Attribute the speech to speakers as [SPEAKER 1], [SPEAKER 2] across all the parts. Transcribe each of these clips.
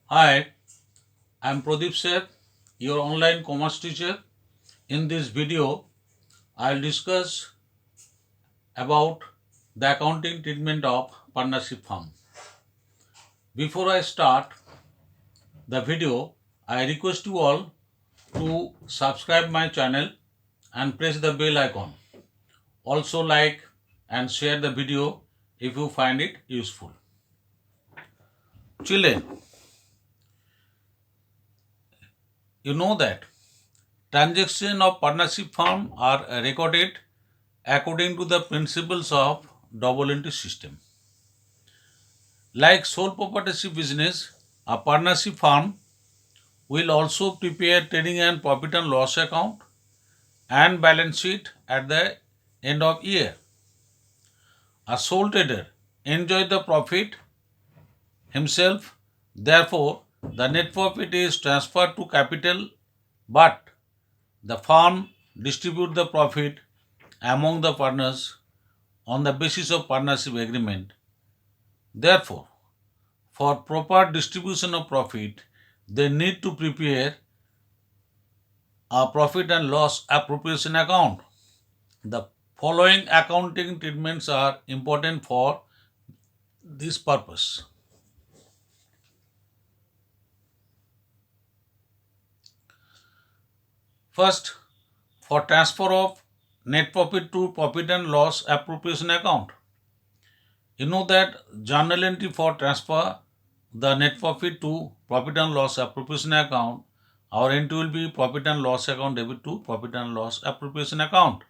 [SPEAKER 1] Hi, I'm Pradeep Seth, your online commerce teacher. In this video, I'll discuss about the accounting treatment of partnership firm. Before I start the video, I request you all to subscribe my channel and press the bell icon. Also like and share the video if you find it useful. Children, you know that transactions of partnership firm are recorded according to the principles of double entry system. Like sole proprietorship business, a partnership firm will also prepare trading and profit and loss account and balance sheet at the end of year. A sole trader enjoys the profit himself, therefore the net profit is transferred to capital, but the firm distribute the profit among the partners on the basis of partnership agreement. Therefore, for proper distribution of profit, they need to prepare a profit and loss appropriation account. The following accounting treatments are important for this purpose. First, for transfer of net profit to profit and loss appropriation account. You know that journal entry for transfer the net profit to profit and loss appropriation account, our entry will be profit and loss account debit to profit and loss appropriation account.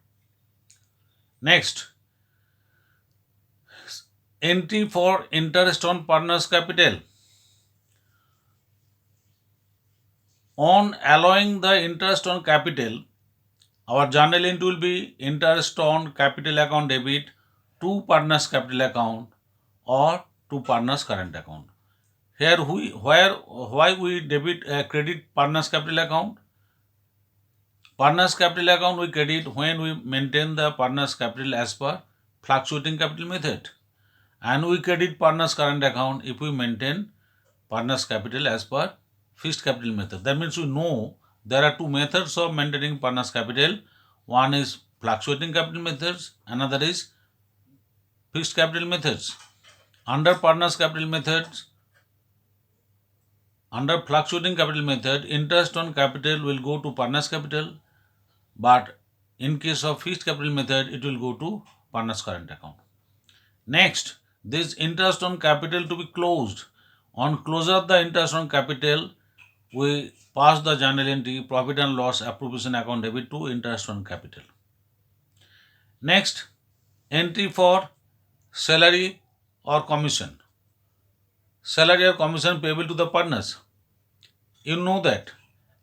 [SPEAKER 1] Next, entry for interest on partners capital. On allowing the interest on capital, our journal entry will be interest on capital account debit to partners capital account or to partners current account. Here why we debit credit partners capital account? Partners capital account we credit when we maintain the partners capital as per fluctuating capital method, and we credit partners current account if we maintain partners capital as per fixed capital method. That means we know there are two methods of maintaining partners capital. One is fluctuating capital methods, another is fixed capital methods. Under partners capital methods, under fluctuating capital method, interest on capital will go to partners capital, but in case of fixed capital method, it will go to partners current account. Next, this interest on capital to be closed. On closure of the interest on capital, we pass the journal entry profit and loss appropriation account debit to interest on capital. Next, entry for salary or commission. Salary or commission payable to the partners. You know that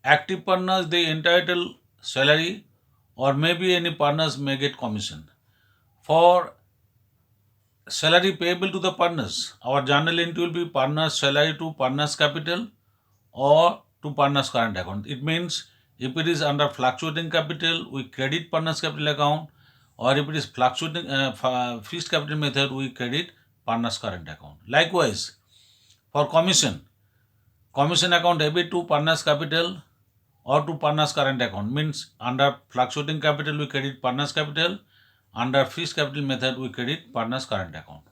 [SPEAKER 1] active partners they entitle salary, or maybe any partners may get commission. For salary payable to the partners, our journal entry will be partners salary to partners capital or to partners current account. It means if it is under fluctuating capital, we credit partners capital account, or if it is fluctuating fixed capital method, we credit partners current account. Likewise, for commission account debit to partners capital or to partners current account, means under fluctuating capital we credit partners capital, under fixed capital method we credit partners current account.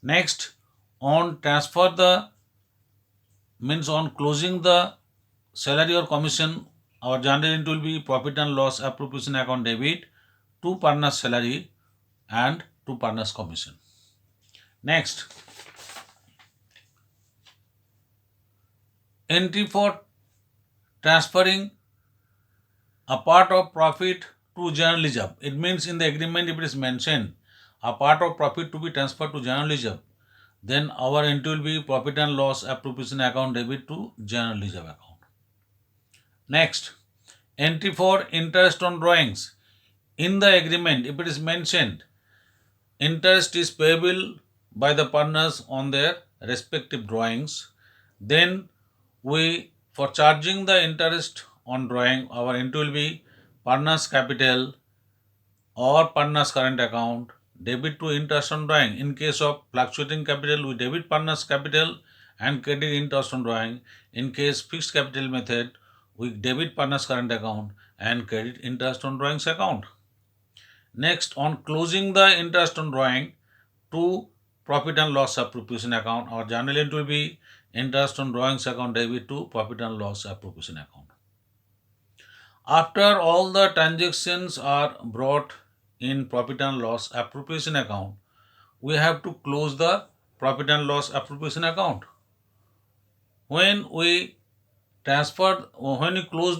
[SPEAKER 1] Next, on transfer the means on closing the salary or commission, our journal entry will be profit and loss appropriation account debit to partners salary and to partners commission. Next, entry for transferring a part of profit to general reserve. It means in the agreement if it is mentioned a part of profit to be transferred to general reserve, then our entry will be profit and loss appropriation account debit to general reserve account. Next, entry for interest on drawings. In the agreement, if it is mentioned interest is payable by the partners on their respective drawings, then we for charging the interest on drawing, our entry will be partners capital or partners current account debit to interest on drawing. In case of fluctuating capital, we debit partners capital, and credit interest on drawing. In case fixed capital method, we debit partner's current account and credit interest on drawings account. Next, on closing the interest on drawing to profit and loss appropriation account, our journal entry will be interest on drawings account debit to profit and loss appropriation account. After all the transactions are brought in profit and loss appropriation account, we have to close the profit and loss appropriation account. When we close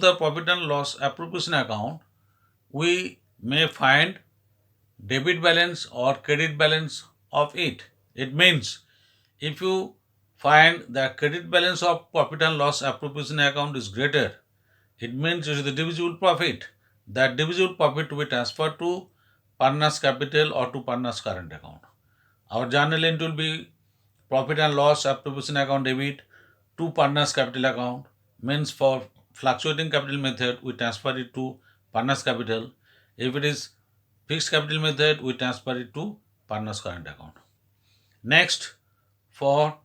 [SPEAKER 1] the profit and loss appropriation account, we may find debit balance or credit balance of it. It means if you find the credit balance of profit and loss appropriation account is greater, it means it is the divisible profit. That divisible profit to be transferred to partner's capital or to partner's current account. Our journal entry will be profit and loss appropriation account debit to partner's capital account. Means for fluctuating capital method, we transfer it to partner's capital. If it is fixed capital method, we transfer it to partner's current account. Next, for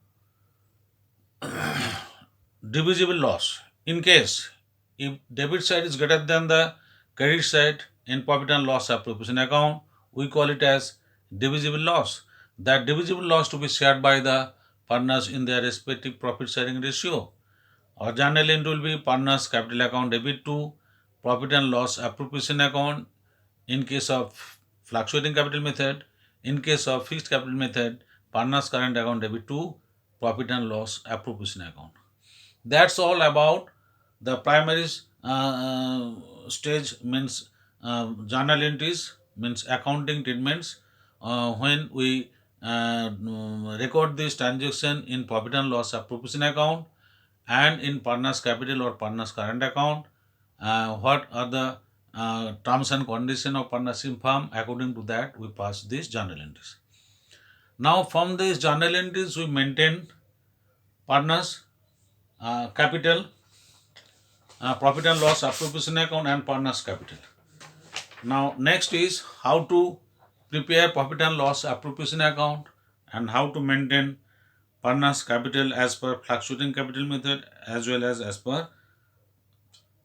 [SPEAKER 1] divisible loss. In case if debit side is greater than the credit side in profit and loss appropriation account, we call it as divisible loss. That divisible loss to be shared by the partners in their respective profit sharing ratio. Our journal entry will be partners capital account debit to profit and loss appropriation account in case of fluctuating capital method. In case of fixed capital method, partners current account debit to profit and loss appropriation account. That's all about the primary stage, means journal entries, means accounting treatments when we record this transaction in profit and loss appropriation account and in partners capital or partners current account. What are the terms and conditions of partnership firm? According to that, we pass these journal entries. Now, from these journal entries, we maintain partners capital, profit and loss appropriation account, and partners capital. Now, next is how to prepare profit and loss appropriation account and how to maintain partners capital as per fluctuating capital method as well as per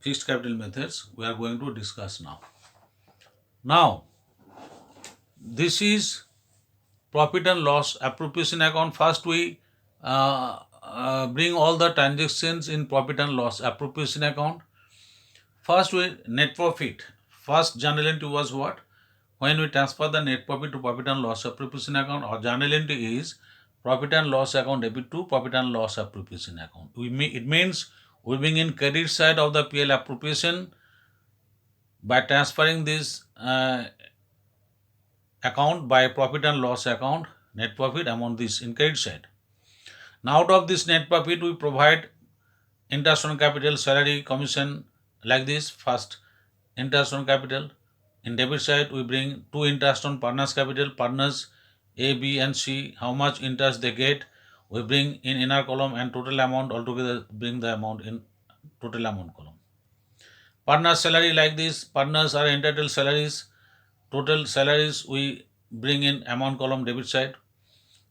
[SPEAKER 1] fixed capital methods. We are going to discuss now. Now, this is profit and loss appropriation account. First, we bring all the transactions in profit and loss appropriation account. First, we net profit. First journal entry was what? When we transfer the net profit to profit and loss appropriation account, our journal entry is profit and loss account debit to profit and loss appropriation account. It means we bring in credit side of the PL appropriation by transferring this account by profit and loss account, net profit among this in credit side. Now, out of this net profit, we provide interest on capital, salary, commission, like this. First, interest on capital. In debit side, we bring two interest on partners capital, partners A, B, and C, how much interest they get. We bring in inner column and total amount altogether, bring the amount in total amount column. Partners salary like this, partners are entitled salaries, total salaries we bring in amount column debit side.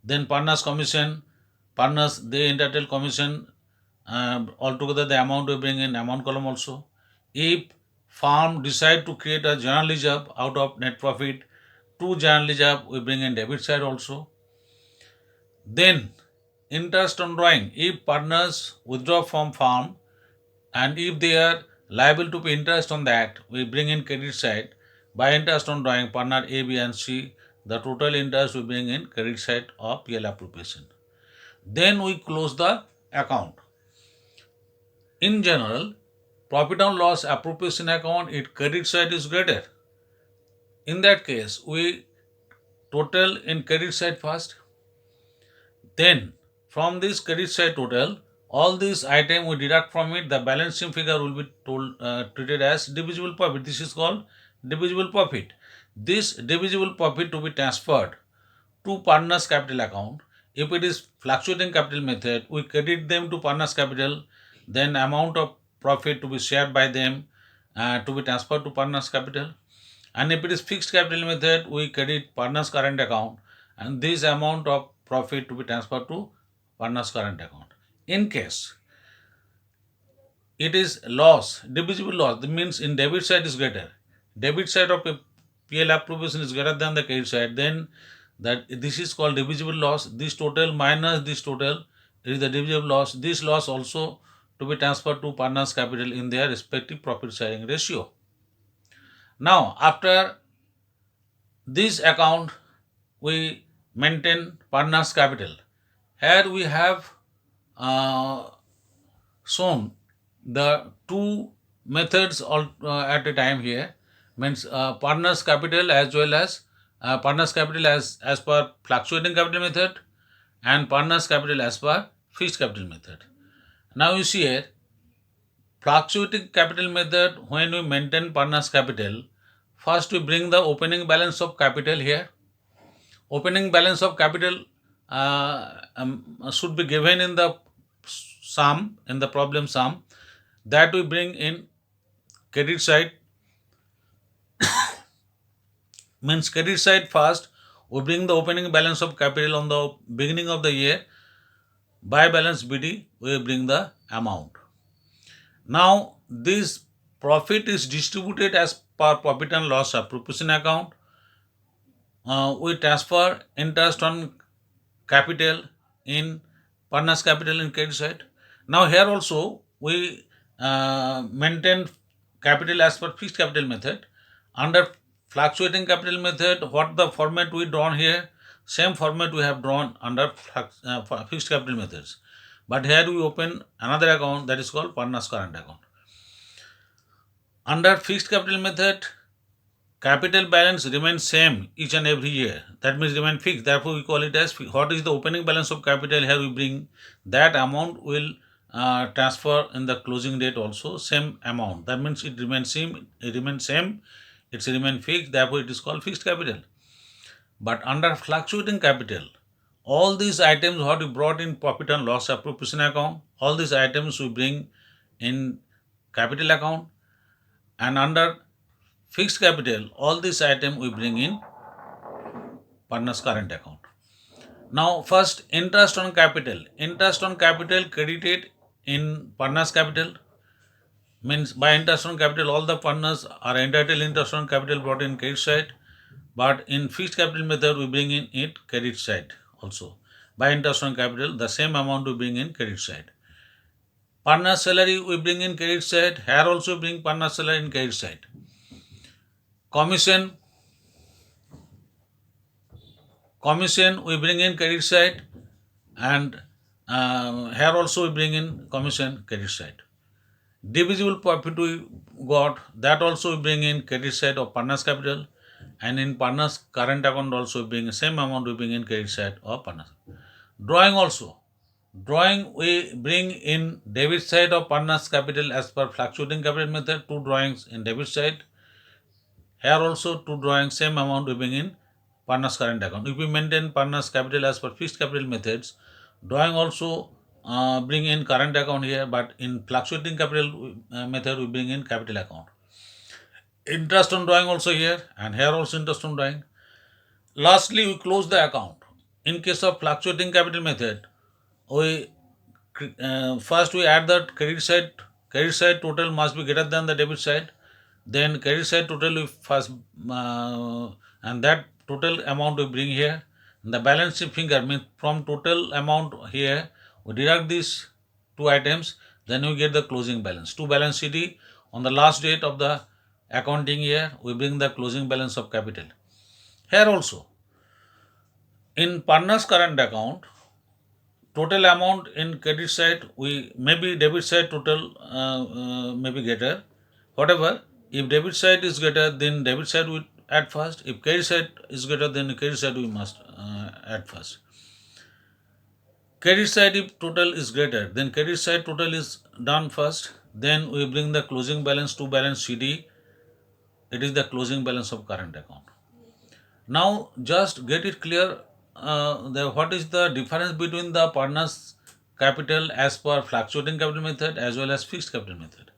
[SPEAKER 1] Then partners commission, partners they entitled commission, altogether the amount we bring in amount column also. If firm decide to create a general reserve out of net profit, two general reserve we bring in debit side also. Then interest on drawing, if partners withdraw from firm and if they are liable to pay interest on that, we bring in credit side by interest on drawing partner A, B, and C. The total interest we bring in credit side of PL appropriation. Then we close the account. In general, profit and loss appropriation account, its credit side is greater. In that case, we total in credit side first. Then from this credit side total, all these item we deduct from it, the balancing figure will be treated as divisible profit. This is called divisible profit. This divisible profit to be transferred to partners capital account. If it is fluctuating capital method, we credit them to partners capital, then amount of profit to be shared by them to be transferred to partners capital. And if it is fixed capital method, we credit partners current account and this amount of profit to be transferred to partner's current account. In case it is loss, divisible loss, that means in debit side is greater. Debit side of a PL appropriation is greater than the credit side, then that this is called divisible loss. This total minus this total is the divisible loss. This loss also to be transferred to partners capital in their respective profit sharing ratio. Now after this account we maintain partners capital. Here we have shown the two methods at a time here, means partners capital as well as partners capital as per fluctuating capital method and partners capital as per fixed capital method. Now you see here, fluctuating capital method, when we maintain partners capital, first we bring the opening balance of capital here. Opening balance of capital should be given in the sum, in the problem sum, that we bring in credit side. Means credit side first we bring the opening balance of capital on the beginning of the year. By balance BD we bring the amount. Now this profit is distributed as per profit and loss appropriation account. We transfer interest on capital in partners capital in credit side. Now here also we maintain capital as per fixed capital method. Under fluctuating capital method, what the format we drawn here, same format we have drawn under fixed capital methods. But here we open another account, that is called partners current account. Under fixed capital method, capital balance remains same each and every year. That means remain fixed. Therefore, we call it as what is the opening balance of capital. Here we bring that amount will transfer in the closing date also same amount. That means it remains same. It remains same. It's remain fixed. Therefore, it is called fixed capital. But under fluctuating capital, all these items what we brought in profit and loss appropriation account, all these items we bring in capital account, and under fixed capital, all these items we bring in partners current account. Now first interest on capital. Interest on capital credited in partners capital, means by interest on capital all the partners are entitled interest on capital brought in credit side, but in fixed capital method we bring in it credit side also. By interest on capital the same amount we bring in credit side. Partner salary we bring in credit side. Here also we bring partner salary in credit side. Commission we bring in credit side, and here also we bring in commission credit side. Divisible profit we got, that also we bring in credit side of partners capital, and in partners current account also we bring the same amount we bring in credit side of partners. Drawing also, drawing we bring in debit side of partners capital as per fluctuating capital method, two drawings in debit side. Here also two drawings same amount we bring in partners current account. If we maintain partners capital as per fixed capital methods, drawing also bring in current account here, but in fluctuating capital method we bring in capital account. Interest on drawing also here, and here also interest on drawing. Lastly we close the account. In case of fluctuating capital method, we first we add the credit side total must be greater than the debit side. Then credit side total we first and that total amount we bring here. The balance sheet figure means from total amount here we deduct these two items, then we get the closing balance. To balance sheet on the last date of the accounting year we bring the closing balance of capital. Here also in partners current account, total amount in credit side we maybe debit side total maybe greater. Whatever, if debit side is greater then debit side we add first. If credit side is greater then credit side we must add first. Credit side if total is greater then credit side total is done first. Then we bring the closing balance to balance CD. It is the closing balance of current account. Now just get it clear what is the difference between the partners capital as per fluctuating capital method as well as fixed capital method.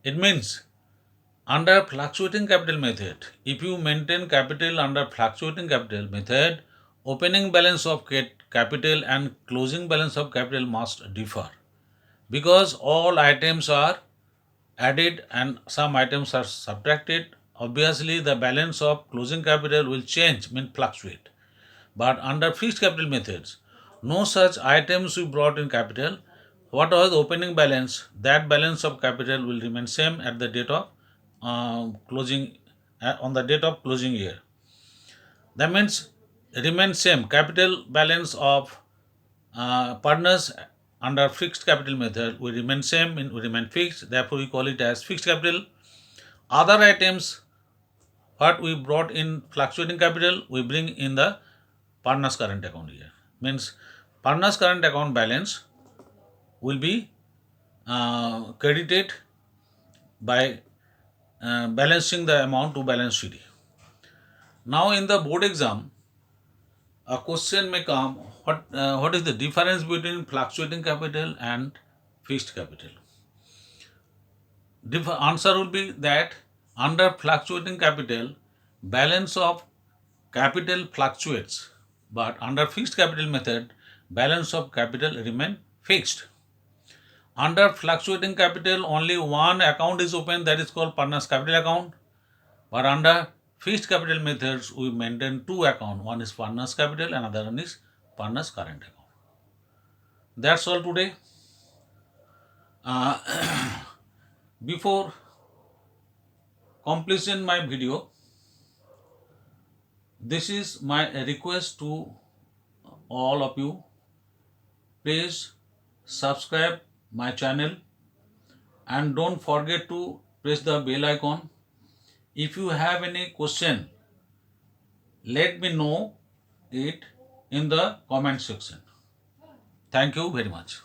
[SPEAKER 1] It means under fluctuating capital method, if you maintain capital under fluctuating capital method, opening balance of capital and closing balance of capital must differ, because all items are added and some items are subtracted. Obviously, the balance of closing capital will change, mean fluctuate. But under fixed capital methods, no such items will be brought in capital. What was the opening balance? That balance of capital will remain same at the date of closing on the date of closing year. That means remain same. Capital balance of partners under fixed capital method will remain same, will remain fixed. Therefore, we call it as fixed capital. Other items what we brought in fluctuating capital, we bring in the partners current account here. Means partners current account balance will be credited by balancing the amount to balance sheet. Now in the board exam, a question may come, what is the difference between fluctuating capital and fixed capital? Answer will be that under fluctuating capital, balance of capital fluctuates, but under fixed capital method, balance of capital remain fixed. Under fluctuating capital, only one account is open, that is called partners capital account. But under fixed capital methods, we maintain two accounts. One is partners capital, another one is partners current account. That's all today. Before completion my video, this is my request to all of you. Please subscribe my channel and don't forget to press the bell icon. If you have any question, let me know it in the comment section. Thank you very much.